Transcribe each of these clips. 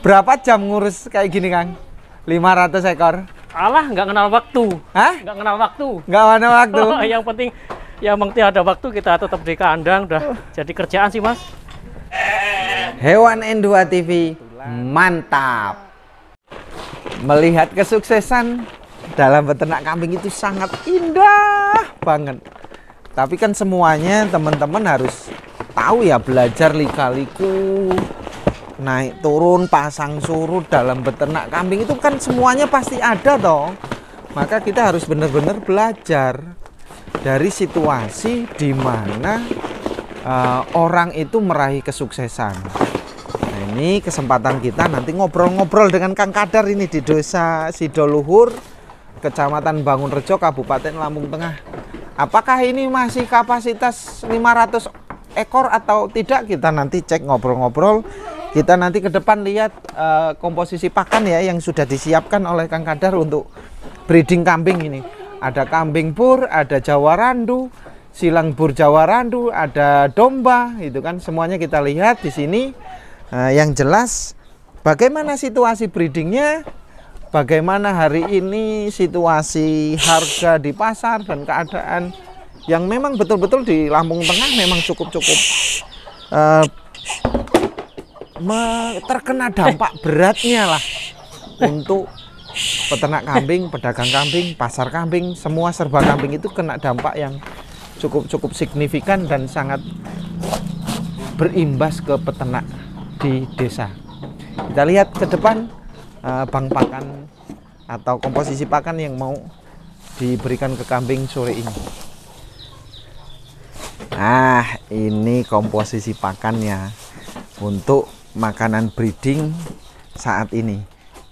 Berapa jam ngurus kayak gini, Kang? 500 ekor. Alah, nggak kenal waktu. Hah? Nggak kenal waktu. Nggak ada waktu. Yang penting, yang penting ada waktu kita tetap di kandang. Udah jadi kerjaan sih, Mas. Hewan N2 TV mantap. Melihat kesuksesan dalam beternak kambing itu sangat indah banget. Tapi kan semuanya teman-teman harus tahu ya, belajar lika-liku, naik turun, pasang surut dalam beternak kambing itu kan semuanya pasti ada toh. Maka kita harus benar-benar belajar dari situasi di mana orang itu meraih kesuksesan. Nah, ini kesempatan kita nanti ngobrol-ngobrol dengan Kang Kadar ini di Desa Sidoluhur, Kecamatan Bangunrejo, Kabupaten Lampung Tengah. Apakah ini masih kapasitas 500 ekor atau tidak? Kita nanti cek, ngobrol-ngobrol. Kita nanti ke depan lihat komposisi pakan ya yang sudah disiapkan oleh Kang Kadar untuk breeding kambing ini. Ada kambing bur, ada Jawa Randu, silang bur Jawa Randu, ada domba, itu kan semuanya kita lihat di sini. Yang jelas bagaimana situasi breedingnya, bagaimana hari ini situasi harga di pasar dan keadaan yang memang betul-betul di Lampung Tengah memang cukup-cukup terkena dampak beratnya lah untuk peternak kambing, pedagang kambing, pasar kambing, semua serba kambing itu kena dampak yang cukup signifikan dan sangat berimbas ke peternak di desa. Kita lihat ke depan bank pakan atau komposisi pakan yang mau diberikan ke kambing sore ini. Nah, ini komposisi pakannya untuk makanan breeding saat ini.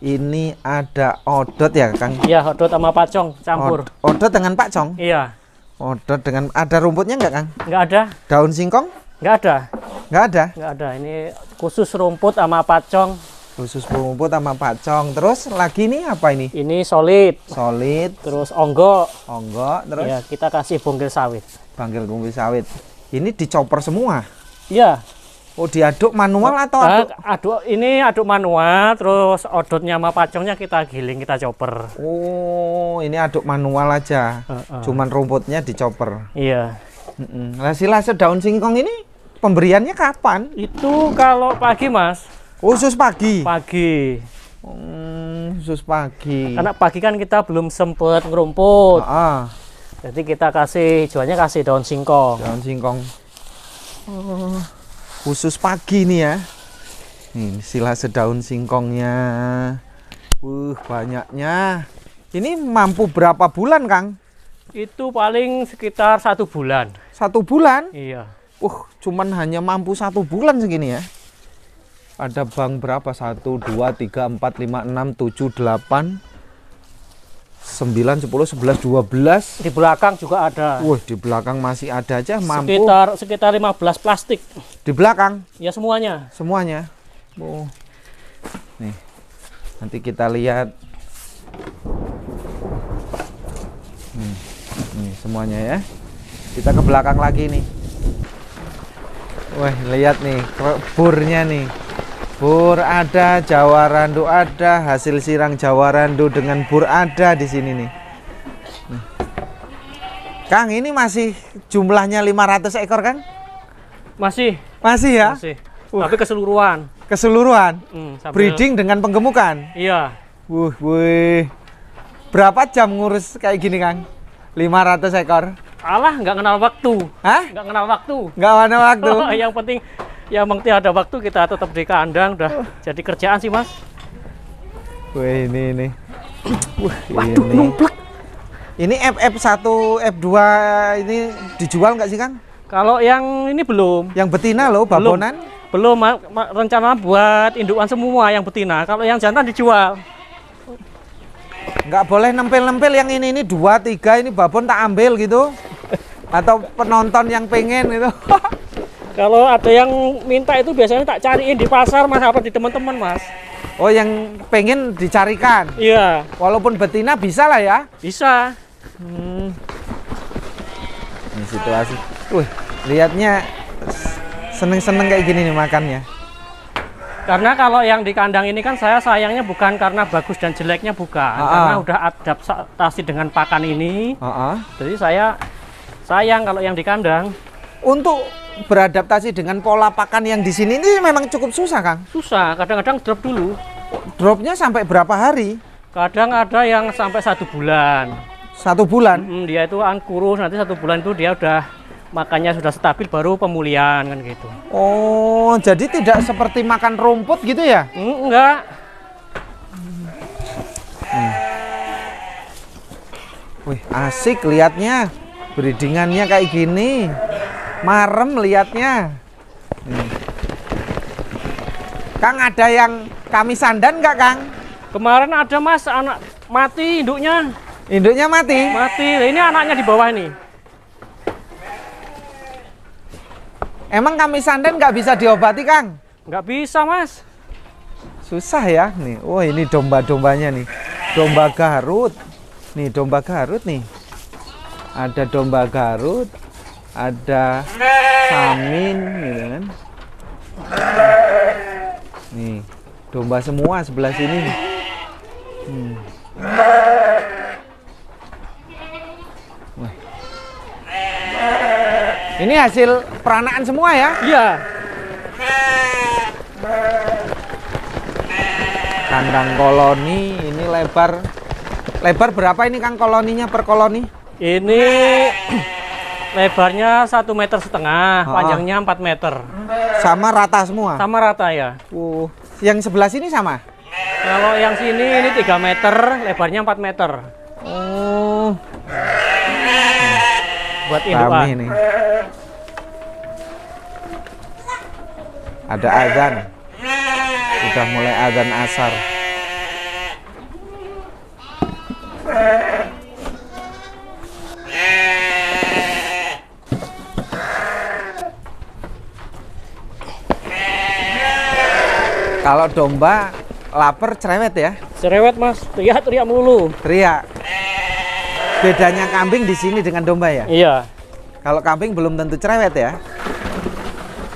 Ini ada odot ya, Kang? Iya, odot sama pacong campur. Odot dengan pacong? Iya. Odot dengan, ada rumputnya nggak, Kang? Nggak ada. Daun singkong? Nggak ada. Nggak ada? Nggak ada. Ini khusus rumput sama pacong. Khusus rumput sama pacong. Terus lagi ini apa ini? Ini solid. Solid. Terus onggok. Onggok. Terus? Ya, kita kasih bonggel sawit. Bonggel sawit. Ini dicoper semua? Iya. Oh, diaduk manual atau aduk? Ini aduk manual, terus odotnya sama pacongnya kita giling, kita chopper. Oh, ini aduk manual aja. Cuman rumputnya dicoper. Iya. Hasil daun singkong ini pemberiannya kapan? Itu kalau pagi, Mas. Khusus pagi? Pagi. Khusus pagi. Karena pagi kan kita belum sempet ngerumput. Jadi kita jualnya kasih daun singkong. Daun singkong. Khusus pagi nih ya. Nih, sila sedaun singkongnya. Banyaknya. Ini mampu berapa bulan, Kang? Itu paling sekitar 1 bulan. 1 bulan? Iya. Cuman hanya mampu 1 bulan segini ya. Ada bang berapa? 1, 2, 3, 4, 5, 6, 7, 8, 9, 10, 11, 12. Di belakang juga ada. Di belakang masih ada aja mampu. Sekitar 15 plastik. Di belakang? Ya, semuanya. Semuanya. Nih. Nanti kita lihat. Nih semuanya ya. Kita ke belakang lagi nih. Lihat nih burnya nih. Bur ada, Jawa Randu ada, hasil sirang Jawa Randu dengan bur ada di sini nih. Kang, ini masih jumlahnya 500 ekor, Kang? Masih. Masih ya? Masih. Tapi keseluruhan. Keseluruhan? Breeding dengan penggemukan? Iya. Berapa jam ngurus kayak gini, Kang? 500 ekor? Alah, nggak kenal waktu. Hah? Nggak kenal waktu. Nggak ada waktu? Yang penting ada waktu, kita tetap di kandang. Udah jadi kerjaan sih, Mas. Ini. Waduh, numplek. Ini F1, F2 ini dijual nggak sih, Kang? Kalau yang ini belum. Yang betina loh, babonan? Belum. Rencana buat indukan semua yang betina. Kalau yang jantan dijual. Nggak boleh nempel-nempel yang ini 2, 3 ini babon tak ambil gitu? Atau penonton yang pengen gitu? Kalau ada yang minta itu biasanya tak cariin di pasar, Mas, apa di teman-teman, Mas. Oh, yang pengen dicarikan? Iya. Walaupun betina bisa lah ya? Bisa. Ini situasi. Lihatnya seneng-seneng kayak gini nih makannya. Karena kalau yang di kandang ini kan saya sayangnya bukan karena bagus dan jeleknya, bukan. Karena udah adaptasi dengan pakan ini. Jadi saya sayang kalau yang di kandang. Untuk beradaptasi dengan pola pakan yang di sini ini memang cukup susah, Kang? Susah, kadang-kadang drop dulu. Dropnya sampai berapa hari? Kadang ada yang sampai 1 bulan. 1 bulan? Dia itu kurus, nanti 1 bulan itu dia udah makannya sudah stabil, baru pemulihan kan gitu. Oh, jadi tidak seperti makan rumput gitu ya? Enggak. Wih, asik lihatnya. Breedingannya kayak gini. Marem lihatnya. Kang, ada yang kami sandan nggak, Kang? Kemarin ada Mas, anak mati induknya. Induknya mati? Mati. Ini anaknya di bawah ini. Emang kami sandan nggak bisa diobati, Kang? Nggak bisa, Mas. Susah ya nih. Oh, ini domba-dombanya nih. Domba Garut. Nih, domba Garut nih. Ada domba Garut. Ada samin gitu kan. Nih, domba semua sebelah sini. Wah. Ini hasil peranaan semua ya? Iya. Kandang koloni ini lebar berapa ini, Kang, koloninya per koloni? Ini lebarnya 1,5 meter, panjangnya 4 meter. Sama rata semua? Sama rata ya. Yang sebelah sini sama? Kalau yang sini ini 3 meter, lebarnya 4 meter. Oh. Buat indukan. Ini. Ada azan. Sudah mulai azan asar. Kalau domba lapar cerewet ya? Cerewet, Mas. Teriak mulu. Teriak. Bedanya kambing di sini dengan domba ya? Iya. Kalau kambing belum tentu cerewet ya?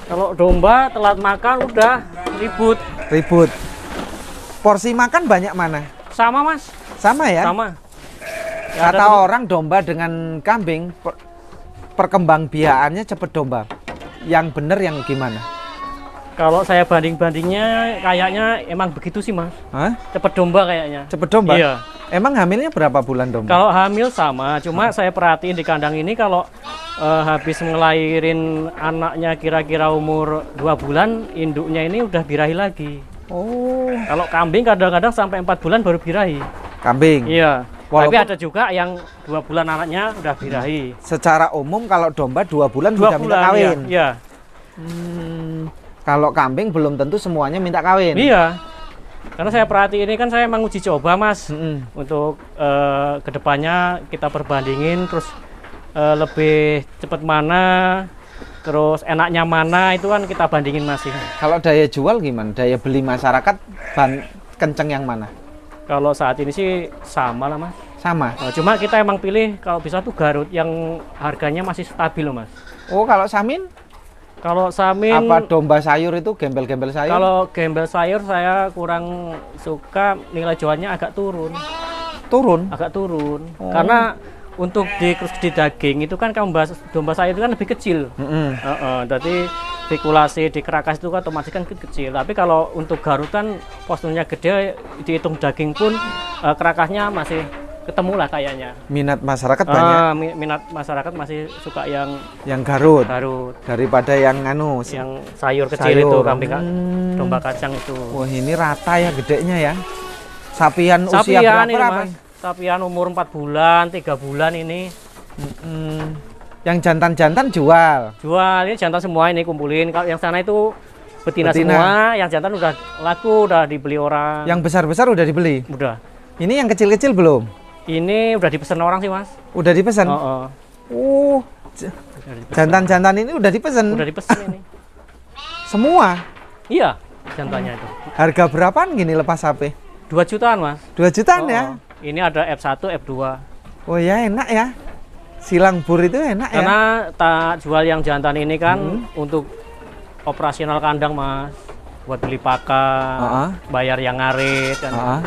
Kalau domba telat makan udah ribut. Ribut. Porsi makan banyak mana? Sama, Mas. Sama ya? Sama. Kata orang domba dengan kambing perkembangbiakannya cepet domba. Yang bener yang gimana? Kalau saya banding-bandingnya kayaknya emang begitu sih, Mas. Hah? Cepet domba kayaknya. Cepet domba? Iya. Emang hamilnya berapa bulan domba? Kalau hamil sama, cuma saya perhatiin di kandang ini kalau habis ngelahirin anaknya kira-kira umur 2 bulan, induknya ini udah birahi lagi. Oh. Kalau kambing kadang-kadang sampai 4 bulan baru birahi. Kambing? Iya. Walaupun tapi ada juga yang 2 bulan anaknya udah birahi. Secara umum kalau domba 2 bulan 2 sudah bulan, minta kawin? Iya. Kalau kambing belum tentu semuanya minta kawin? Iya. Karena saya perhati ini kan saya emang uji coba, Mas. Untuk kedepannya kita perbandingin terus lebih cepat mana, terus enaknya mana, itu kan kita bandingin masih. Kalau daya jual gimana? Daya beli masyarakat kenceng yang mana? Kalau saat ini sih sama lah, Mas. Sama? Cuma kita emang pilih kalau bisa tuh Garut yang harganya masih stabil loh, Mas. Oh, kalau samin? Kalau samin, apa domba sayur itu, gembel-gembel sayur? kalau gembel sayur saya kurang suka, nilai jualnya agak turun. Turun? Agak turun. Karena untuk di daging itu kan domba sayur itu kan lebih kecil. Jadi spekulasi di kerakas itu kan otomatis kan kecil. Tapi kalau untuk Garutan posturnya gede, dihitung daging pun kerakasnya masih ketemu lah kayaknya. Minat masyarakat banyak? Minat masyarakat masih suka yang Garut? Garut. Daripada yang yang sayur kecil itu, kambing domba kacang itu. Wah, ini rata ya gedenya ya. Sapian usia berapa? Sapian umur 4 bulan, 3 bulan ini. Yang jantan-jantan jual? Jual, ini jantan semua ini kumpulin. Kalau yang sana itu betina semua, yang jantan udah laku, udah dibeli orang. Yang besar-besar udah dibeli? Udah. Ini yang kecil-kecil belum? Ini udah dipesan orang sih, Mas. Udah dipesan? Jantan-jantan ini udah dipesan? Udah dipesan ini. Semua? Iya, jantannya itu. Harga berapaan gini lepas HP? 2 jutaan, Mas. 2 jutaan ya? Ini ada F1, F2. Oh ya, enak ya. Silang bur itu enak ya. Karena tak jual yang jantan ini kan untuk operasional kandang, Mas. buat beli pakan, bayar yang ngarit kan.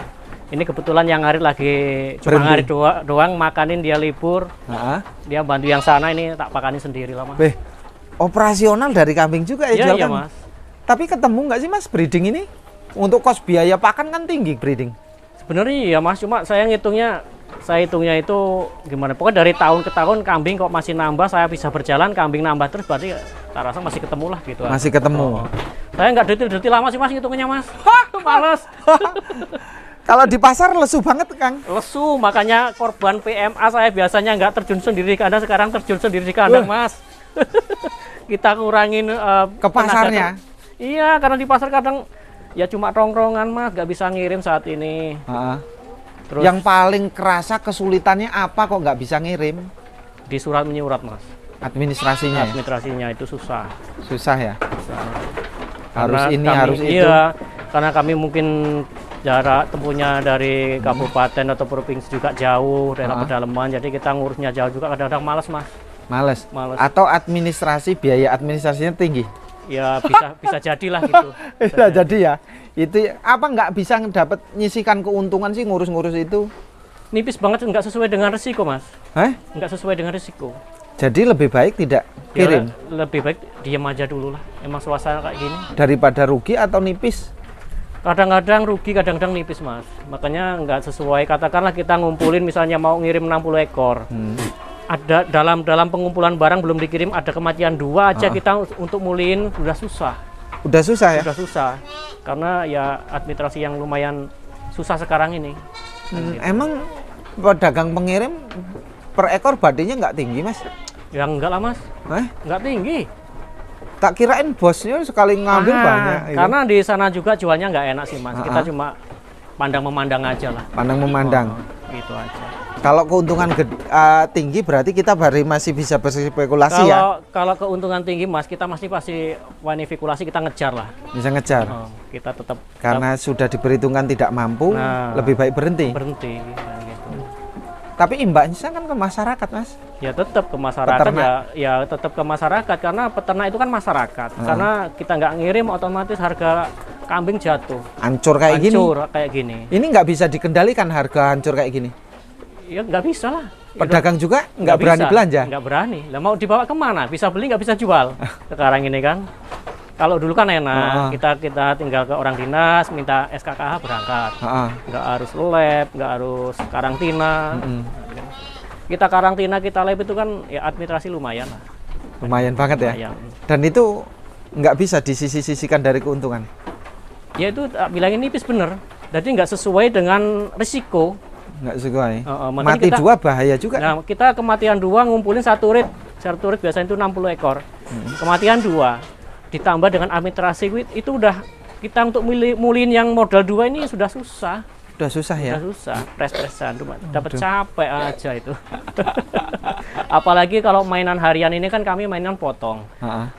Ini kebetulan yang ngarit lagi cuma ngarit doang, makanin dia libur. Dia bantu yang sana, ini tak pakanin sendiri lah, Mas. Operasional dari kambing juga ya, jual iya, kan? Mas. Tapi ketemu nggak sih Mas breeding ini? Untuk kos biaya pakan kan tinggi breeding. Sebenarnya iya, Mas, cuma saya hitungnya itu gimana? Pokoknya dari tahun ke tahun kambing kok masih nambah, saya bisa berjalan, kambing nambah terus, berarti tak rasa masih ketemu lah gitu. Masih ketemu. Saya nggak detil-detil lama sih, Mas, hitungnya, Mas. Males. Kalau di pasar lesu banget, Kang. Lesu, makanya korban PMA saya biasanya nggak terjun sendiri di kandang, sekarang terjun sendiri di kandang, Mas. Kita kurangin ke pasarnya. Iya, karena di pasar kadang ya cuma tongkrongan, Mas, nggak bisa ngirim saat ini. Terus yang paling kerasa kesulitannya apa kok nggak bisa ngirim? Di surat menyurat, Mas. Administrasinya. Administrasinya itu susah. Susah ya. Susah. Harus karena ini, kami, harus itu. Iya, karena kami mungkin jarak tempuhnya dari kabupaten atau provinsi juga jauh, daerah pedalaman, jadi kita ngurusnya jauh juga, kadang-kadang malas, Mas. Males. Atau biaya administrasinya tinggi? Ya bisa jadilah gitu. Bisa jadi ya. Itu apa nggak bisa dapat nyisikan keuntungan sih ngurus-ngurus itu? Nipis banget, nggak sesuai dengan risiko, Mas. Nggak sesuai dengan risiko. Jadi lebih baik tidak kirim? Ya, lebih baik diam aja dulu lah. Emang suasana kayak gini. Daripada rugi atau nipis? Kadang-kadang rugi, kadang-kadang nipis, Mas. Makanya nggak sesuai. Katakanlah kita ngumpulin misalnya mau ngirim 60 ekor. Ada dalam pengumpulan barang belum dikirim, ada kematian 2 aja, kita untuk mulihin udah susah. Udah susah ya? Udah susah. Karena ya administrasi yang lumayan susah sekarang ini. Emang pedagang pengirim per ekor badinya nggak tinggi, Mas? Ya enggak lah, Mas. Nggak tinggi. Tak kirain bosnya sekali ngambil banyak. Karena di sana juga jualnya nggak enak sih, Mas. Kita cuma pandang-memandang aja lah. Pandang-memandang. Gitu aja. Kalau keuntungan tinggi berarti kita masih bisa berspekulasi ya? Kalau keuntungan tinggi, Mas, kita masih pasti wanifikasi, kita ngejar lah. Bisa ngejar? Kita tetap. Karena sudah diperhitungkan tidak mampu, lebih baik berhenti? Berhenti. Gitu. Tapi imbasnya kan ke masyarakat, Mas? Ya tetap ke masyarakat, ya tetap ke masyarakat, karena peternak itu kan masyarakat. Karena kita nggak ngirim, otomatis harga kambing jatuh. Hancur kayak gini. Ini nggak bisa dikendalikan harga hancur kayak gini? Ya nggak bisa lah. Pedagang juga nggak berani belanja? Nggak berani. Lah mau dibawa kemana? Bisa beli nggak bisa jual. Sekarang ini kan. Kalau dulu kan enak, kita tinggal ke orang dinas, minta SKKH berangkat. Nggak harus lab, nggak harus karantina. Kita karantina, kita lab itu kan ya administrasi lumayan lah. Lumayan banget ya? Lumayan. Dan itu nggak bisa disisi-sisikan dari keuntungan? Ya itu bilangin nipis bener. Jadi nggak sesuai dengan risiko. Nggak sesuai. Mati 2 bahaya juga. Nah, kita kematian 2 ngumpulin satu rit biasanya itu 60 ekor. Kematian 2 ditambah dengan administrasi itu udah kita untuk mulihin yang modal 2 ini sudah susah. Udah susah ya? Udah susah, pres-presan, dapat capek aja itu. Apalagi kalau mainan harian ini kan kami mainan potong.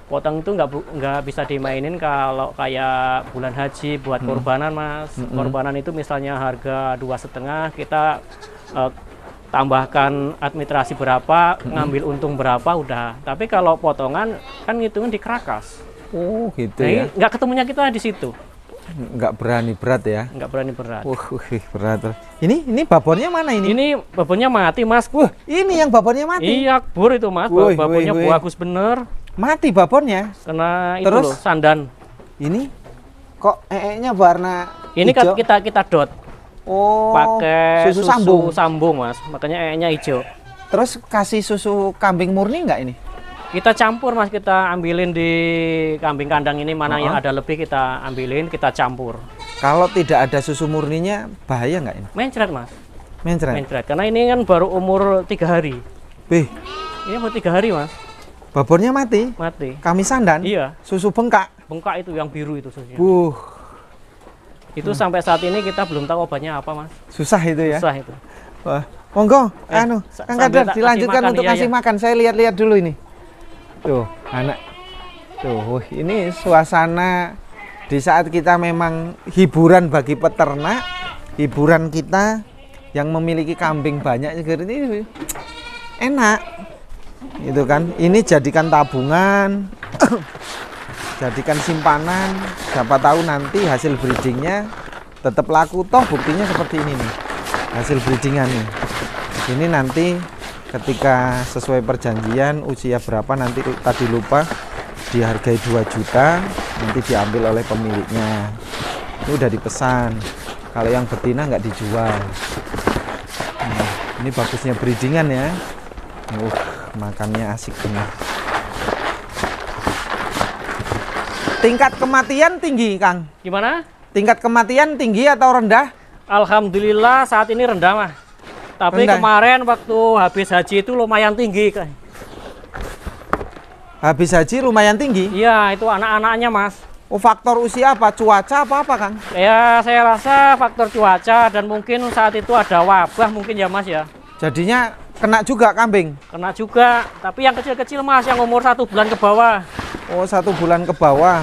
Potong itu nggak bisa dimainin kalau kayak bulan haji buat korbanan, Mas. Korbanan itu misalnya harga 2,5, kita tambahkan administrasi berapa, ngambil untung berapa, udah. Tapi kalau potongan kan ngitungin di kerakas. Oh gitu nah, ya? Nggak ketemunya kita di situ. Nggak berani berat ya? Nggak berani berat. Berat. Ini babonnya mana ini? Ini babonnya mati, Mas. Ini yang babonnya mati? Iya, bur itu, Mas. Babonnya bagus bener. Mati babonnya? Kena itu loh, sandan. Ini kok nya warna ini hijau? kita dot. Oh, pakai susu sambung, Mas. Makanya nya hijau. Terus kasih susu kambing murni nggak ini? Kita campur, Mas, kita ambilin di kambing kandang ini mana yang ada lebih, kita ambilin, kita campur. Kalau tidak ada susu murninya bahaya nggak ini? Mencret, Mas. Mencret. Karena ini kan baru umur 3 hari. Ini baru 3 hari, Mas. Babonnya mati? Mati. Kami sandan? Iya. Susu bengkak? Bengkak itu yang biru itu susunya. Itu sampai saat ini kita belum tahu obatnya apa, Mas. Susah itu ya? Susah itu. Wah, monggo, Kang Kader dilanjutkan untuk kasih makan. Saya lihat-lihat dulu ini. Tuh, anak. Tuh, ini suasana di saat kita memang hiburan bagi peternak, hiburan kita yang memiliki kambing banyak ini enak. Itu kan, ini jadikan tabungan. jadikan simpanan, siapa tahu nanti hasil breedingnya tetap laku. Toh buktinya seperti ini nih, hasil breedingan nih. Ini nanti ketika sesuai perjanjian usia berapa nanti tadi lupa, dihargai 2 juta, nanti diambil oleh pemiliknya. Ini udah dipesan. Kalau yang betina nggak dijual. Nah, ini bagusnya breedingan ya. Makannya asik benar. Tingkat kematian tinggi, Kang. Gimana? Tingkat kematian tinggi atau rendah? Alhamdulillah saat ini rendah, Mas. Tapi Rendah. kemarin waktu habis haji itu lumayan tinggi, Kang. Habis haji lumayan tinggi. Iya, itu anak-anaknya, Mas. Oh, faktor usia apa? Cuaca apa Kang? Ya, saya rasa faktor cuaca dan mungkin saat itu ada wabah mungkin ya, Mas ya. Jadinya kena juga kambing. Kena juga, tapi yang kecil-kecil, Mas, yang umur 1 bulan ke bawah. Oh, 1 bulan ke bawah.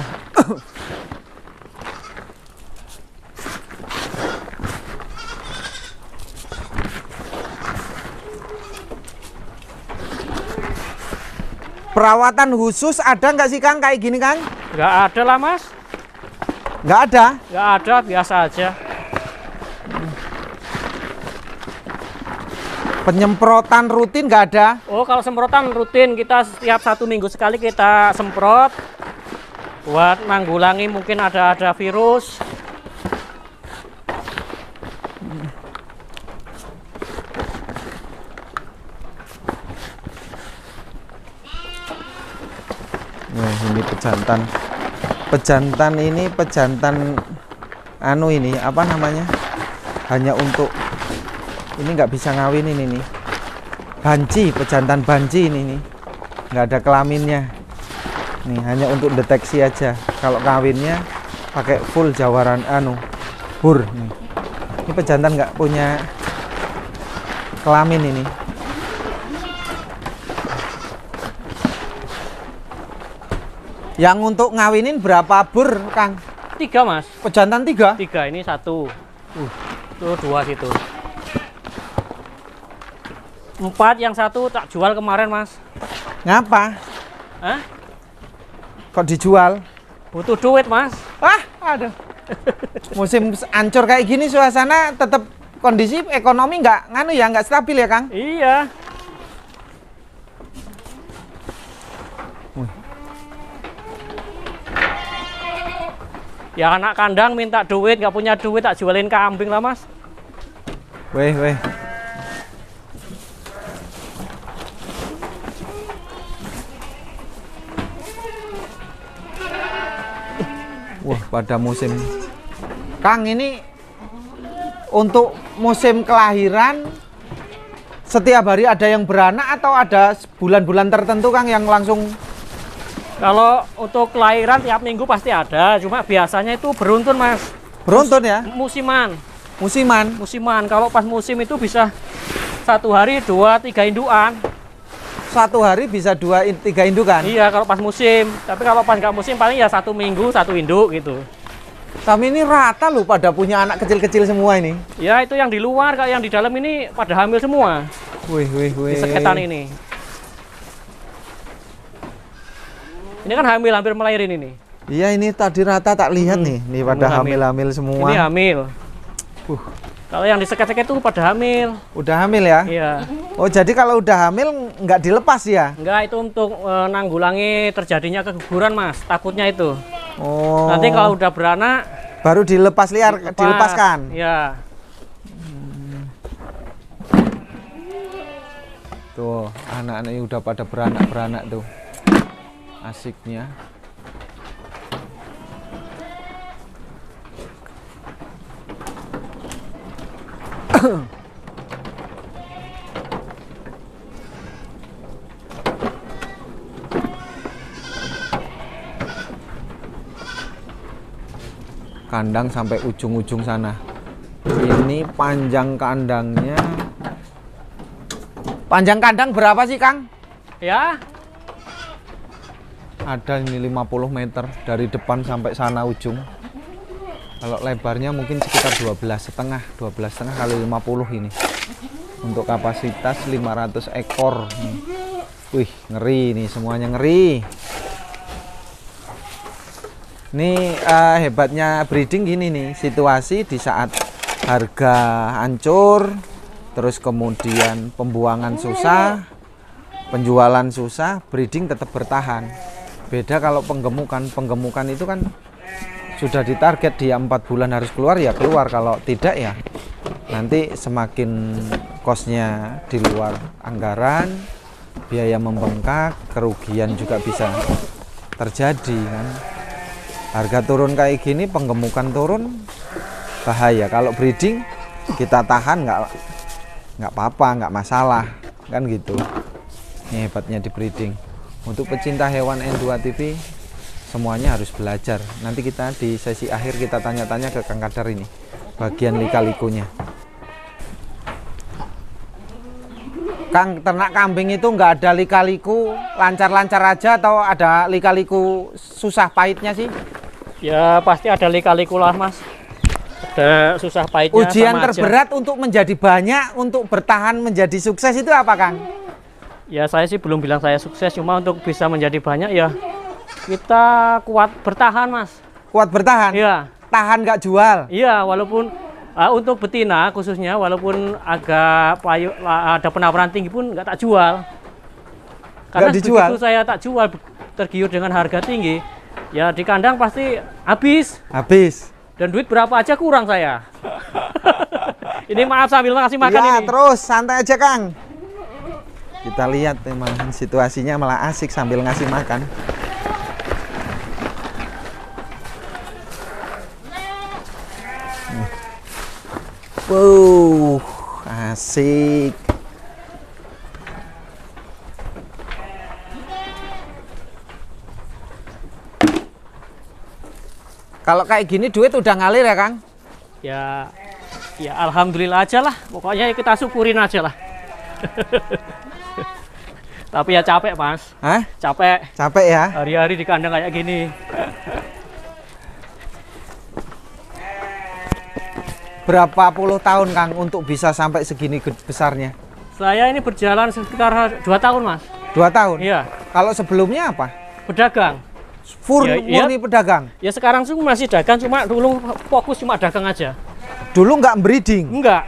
Perawatan khusus ada nggak sih Kang kayak gini Kang? Nggak ada lah, Mas. Nggak ada? Nggak ada, biasa aja. Penyemprotan rutin nggak ada? Oh, kalau semprotan rutin, kita setiap 1 minggu sekali kita semprot buat nanggulangi mungkin ada virus. Nah, ini pejantan. Pejantan ini pejantan anu ini apa namanya? Hanya untuk ini nggak bisa ngawin ini nih. Banci, pejantan banci ini nih. Nggak ada kelaminnya. Nih, hanya untuk deteksi aja. Kalau kawinnya pakai full jawaran anu bur nih. Ini pejantan nggak punya kelamin ini. Yang untuk ngawinin berapa bur, Kang? 3, Mas. Pejantan 3? 3, ini 1. Tuh 2 situ. 4, yang 1 tak jual kemarin, Mas. Ngapa? Hah? Kok dijual? Butuh duit, Mas. Wah, aduh. Musim ancur kayak gini suasana tetap kondisi ekonomi nggak nganu ya, nggak stabil ya, Kang? Iya. Ya anak kandang minta duit, nggak punya duit tak jualin kambing lah, Mas. Weh. Wah, pada musim. Kang, ini untuk musim kelahiran setiap hari ada yang beranak atau ada bulan-bulan tertentu, Kang, yang langsung? Kalau untuk kelahiran tiap minggu pasti ada, cuma biasanya itu beruntun, Mas. Beruntun ya? Musiman. Musiman. Kalau pas musim itu bisa 1 hari 2-3 indukan. 1 hari bisa 2-3 indukan? Iya, kalau pas musim. Tapi kalau pas nggak musim paling ya 1 minggu 1 induk gitu. Kami ini rata loh pada punya anak kecil-kecil semua ini. Ya itu yang di luar, kalau yang di dalam ini pada hamil semua. Wih. Di sekitar ini. Ini kan hamil, hampir melahirin ini. Iya, ini tadi rata tak lihat nih pada hamil-hamil semua. Ini hamil. Kalau yang di seket-seket itu pada hamil. Udah hamil ya? Iya. Oh, jadi kalau udah hamil nggak dilepas ya? Enggak, itu untuk nanggulangi terjadinya keguguran, Mas. Takutnya itu. Oh. Nanti kalau udah beranak baru dilepaskan. Iya. Tuh, anak-anaknya udah pada beranak tuh. Asiknya. Kandang sampai ujung-ujung sana. Ini panjang kandangnya. Panjang kandang berapa sih, Kang? Ya. Ada ini 50 meter dari depan sampai sana ujung. Kalau lebarnya mungkin sekitar 12,5 kali 50 ini. Untuk kapasitas 500 ekor. Wih, ngeri nih, semuanya ngeri. Ini hebatnya breeding gini nih, situasi di saat harga hancur, terus kemudian pembuangan susah, penjualan susah, breeding tetap bertahan. Beda kalau penggemukan itu kan sudah ditarget dia 4 bulan harus keluar, ya keluar. Kalau tidak ya nanti semakin kosnya di luar anggaran, biaya membengkak, kerugian juga bisa terjadi kan. Harga turun kayak gini, penggemukan turun, bahaya. Kalau breeding kita tahan nggak apa-apa, nggak masalah kan gitu. Ini hebatnya di breeding. Untuk pecinta hewan N2 TV semuanya harus belajar. Nanti kita di sesi akhir kita tanya-tanya ke Kang Kadar ini bagian lika-likunya. Kang, ternak kambing itu nggak ada lika-liku, lancar-lancar aja atau ada lika-liku susah pahitnya sih? Ya pasti ada lika-liku lah Mas. Ada susah pahitnya. Ujian sama terberat aja. untuk menjadi banyak, untuk bertahan menjadi sukses itu apa Kang? Ya saya sih belum bilang saya sukses, cuma untuk bisa menjadi banyak ya kita kuat bertahan Mas. Kuat bertahan? Iya. Tahan nggak jual? Iya, walaupun untuk betina khususnya, walaupun agak payu, ada penawaran tinggi pun nggak tak jual. Karena dijual? begitu saya tak jual, tergiur dengan harga tinggi, ya di kandang pasti habis. Habis. Dan duit berapa aja kurang saya. Ini maaf sambil ngasih makan ya, ini. terus santai aja Kang. Kita lihat memang situasinya malah asik sambil ngasih makan. Wow, asik. Kalau kayak gini duit udah ngalir ya Kang? Ya alhamdulillah aja lah. Pokoknya kita syukurin aja lah. Tapi ya capek Mas. Hah? Capek. Capek ya? Hari-hari di kandang kayak gini. Berapa puluh tahun Kang untuk bisa sampai segini besarnya? Saya ini berjalan sekitar 2 tahun Mas. 2 tahun? Iya. Kalau sebelumnya apa? Pedagang. Murni pedagang? Ya sekarang sih masih dagang, cuma dulu fokus cuma dagang aja. Dulu nggak breeding? Enggak.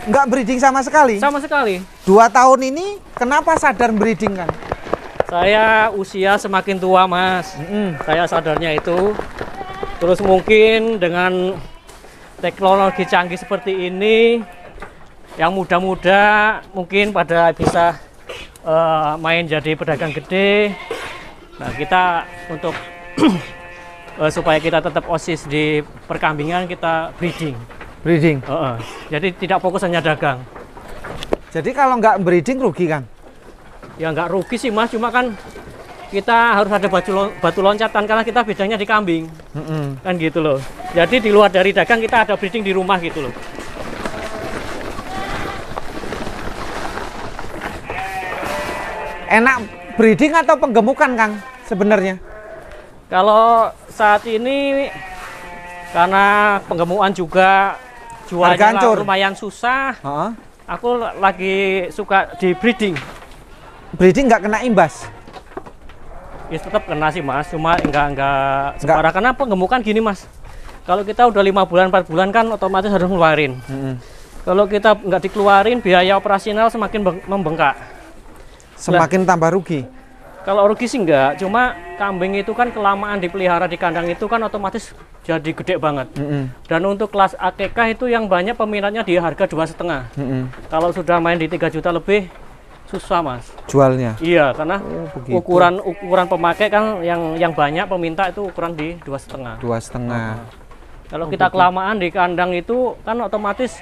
Nggak breeding sama sekali? Sama sekali. 2 tahun ini kenapa sadar breeding Kang? Saya usia semakin tua Mas. Saya sadarnya itu. Terus mungkin dengan teknologi canggih seperti ini, yang muda-muda mungkin pada bisa main jadi pedagang gede. Nah kita untuk supaya kita tetap OSIS di perkambingan, kita breeding. Breeding? Jadi tidak fokus hanya dagang. Jadi kalau nggak breeding rugi Kang? Ya nggak rugi sih Mas, cuma kan kita harus ada batu loncatan karena kita bidangnya di kambing. Kan gitu loh. Jadi di luar dari dagang kita ada breeding di rumah gitu loh. Enak breeding atau penggemukan Kang sebenarnya? Kalau saat ini karena penggemukan juga jualnya lumayan susah. Aku lagi suka di breeding. Breeding nggak kena imbas? Ya tetap kena sih Mas, cuma enggak separah karena penggemukan gini Mas. Kalau kita udah 5 bulan 4 bulan kan otomatis harus ngeluarin. Kalau kita nggak dikeluarin, biaya operasional semakin membengkak. Semakin tambah rugi? Kalau rugi sih enggak, cuma kambing itu kan kelamaan dipelihara di kandang itu kan otomatis jadi gede banget. Dan untuk kelas AKK itu yang banyak peminatnya di harga 2,5. Kalau sudah main di 3 juta lebih susah Mas jualnya. Iya, karena ukuran pemakai kan yang banyak peminta itu ukuran di 2,5. 2,5. Kalau kita kelamaan di kandang itu kan otomatis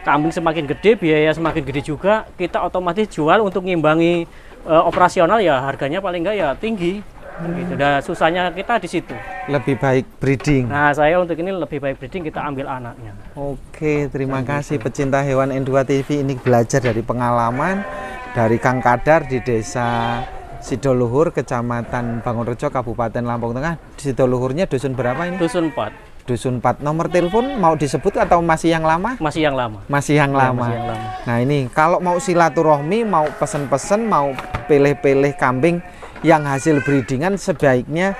kambing semakin gede, biaya semakin gede juga, kita otomatis jual untuk ngimbangi operasional, ya harganya paling enggak ya tinggi. Gitu. Dan susahnya kita di situ. Lebih baik breeding. Nah, saya untuk ini lebih baik breeding, kita ambil anaknya. Oke, terima kasih pecinta hewan N2 TV, ini belajar dari pengalaman dari Kang Kadar di Desa Sidoluhur, Kecamatan Bangunrejo, Kabupaten Lampung Tengah. Sidoluhurnya dusun berapa ini? Dusun 4. Dusun 4. Nomor telepon mau disebut atau masih yang lama? Masih yang lama. Masih yang lama. Masih yang lama. Nah, ini kalau mau silaturahmi, mau pesen-pesen, mau pilih-pilih kambing yang hasil breedingan, sebaiknya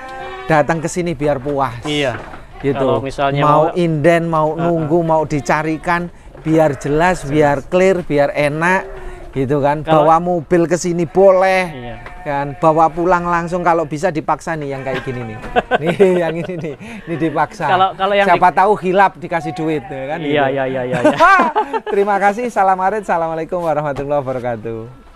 datang ke sini biar puas. Iya. Gitu. Kalau misalnya mau inden, mau nunggu, mau dicarikan, biar jelas, biar clear, biar enak, gitu kan. Bawa mobil ke sini boleh, kan. Bawa pulang langsung kalau bisa dipaksa nih yang kayak gini nih. Nih yang ini nih, ini dipaksa. Kalau yang siapa tahu hilap dikasih duit, kan? Iya, gitu. iya. Terima kasih. Salam Arit. Assalamualaikum warahmatullahi wabarakatuh.